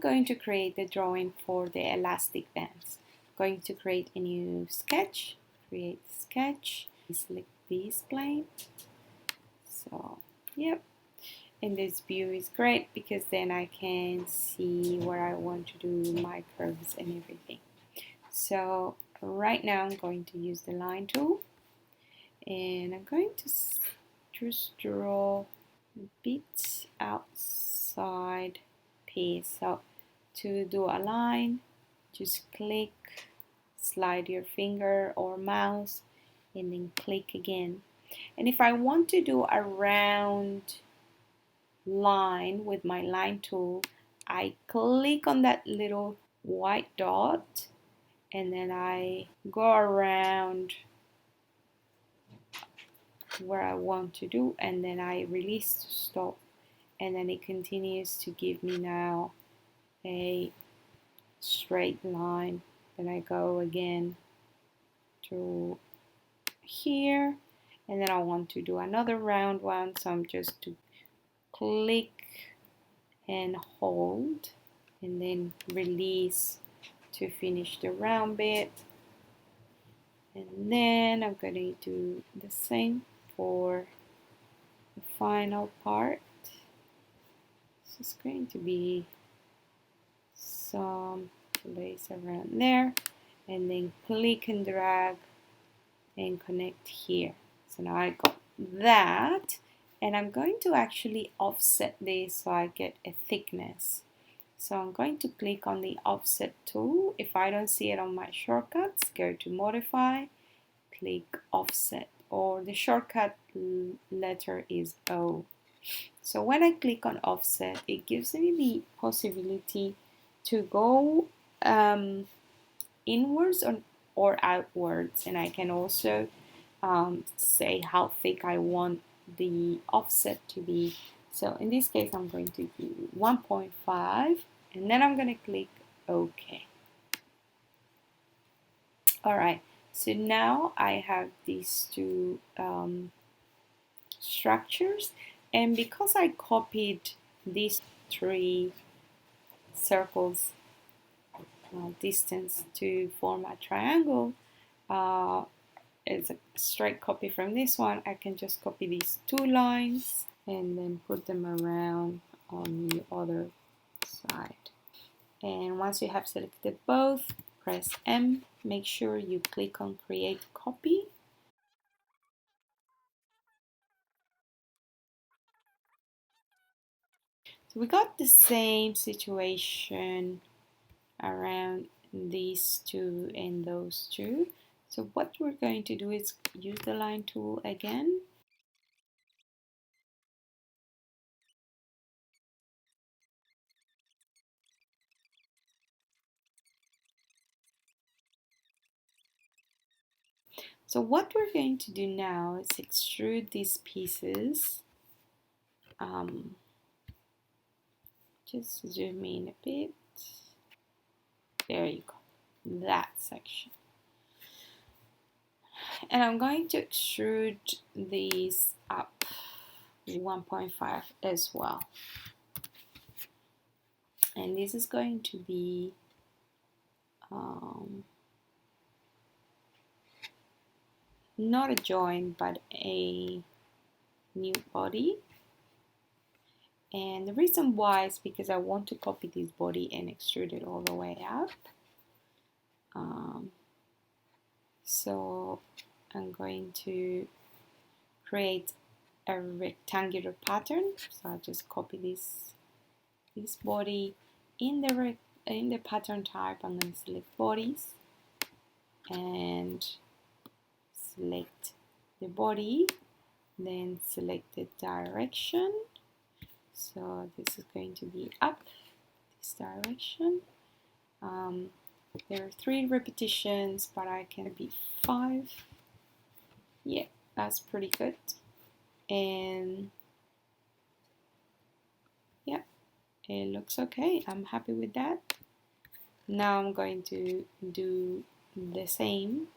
going to create the drawing for the elastic bands. I'm going to create a new sketch, create sketch, select this plane. So, yep. And this view is great because then I can see where I want to do my curves and everything. So right now I'm going to use the line tool and I'm going to just draw a bit outside piece. So to do a line, just click, slide your finger or mouse and then click again. And if I want to do a round line with my line tool, I click on that little white dot and then I go around where I want to do and then I release to stop and then it continues to give me now a straight line. Then I go again to here and then I want to do another round one, so I'm just to click and hold and then release to finish the round bit, and then I'm going to do the same for the final part. So it's going to be some place around there and then click and drag and connect here. So now I got that. And I'm going to actually offset this so I get a thickness. So I'm going to click on the offset tool. If I don't see it on my shortcuts, go to modify, click offset, or the shortcut letter is O. So when I click on offset, it gives me the possibility to go inwards or outwards, and I can also say how thick I want the offset to be. So in this case I'm going to do 1.5 and then I'm going to click OK. Alright, so now I have these two structures, and because I copied these three circles distance to form a triangle, it's a straight copy from this one. I can just copy these two lines and then put them around on the other side. And once you have selected both, press M. Make sure you click on create copy. So we got the same situation around these two and those two. So what we're going to do is use the line tool again. So what we're going to do now is extrude these pieces. Just zoom in a bit. There you go, that section. And I'm going to extrude these up 1.5 as well. And this is going to be not a joint but a new body. And the reason why is because I want to copy this body and extrude it all the way up. So I'm going to create a rectangular pattern. So I'll just copy this body in the pattern type. I'm going to select bodies and select the body, then select the direction. So this is going to be up this direction. There are 3 repetitions, but I can be 5. Yeah, that's pretty good. And yeah, it looks okay. I'm happy with that. Now I'm going to do the same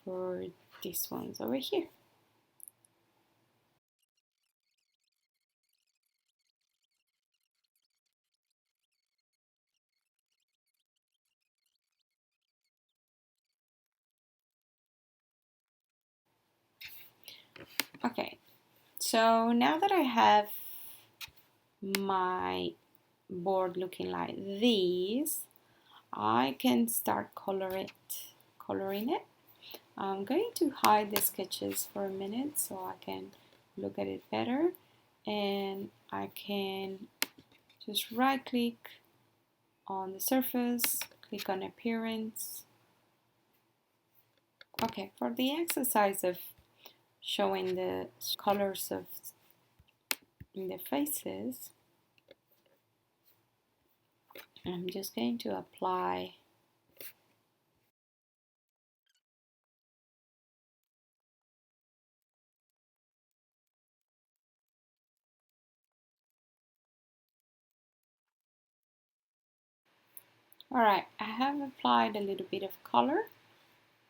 for these ones over here. Okay, so now that I have my board looking like this, I can start coloring it. I'm going to hide the sketches for a minute so I can look at it better, and I can just right click on the surface, click on appearance. Okay, for the exercise of showing the colors of the faces, I'm just going to apply Alright, I have applied a little bit of color,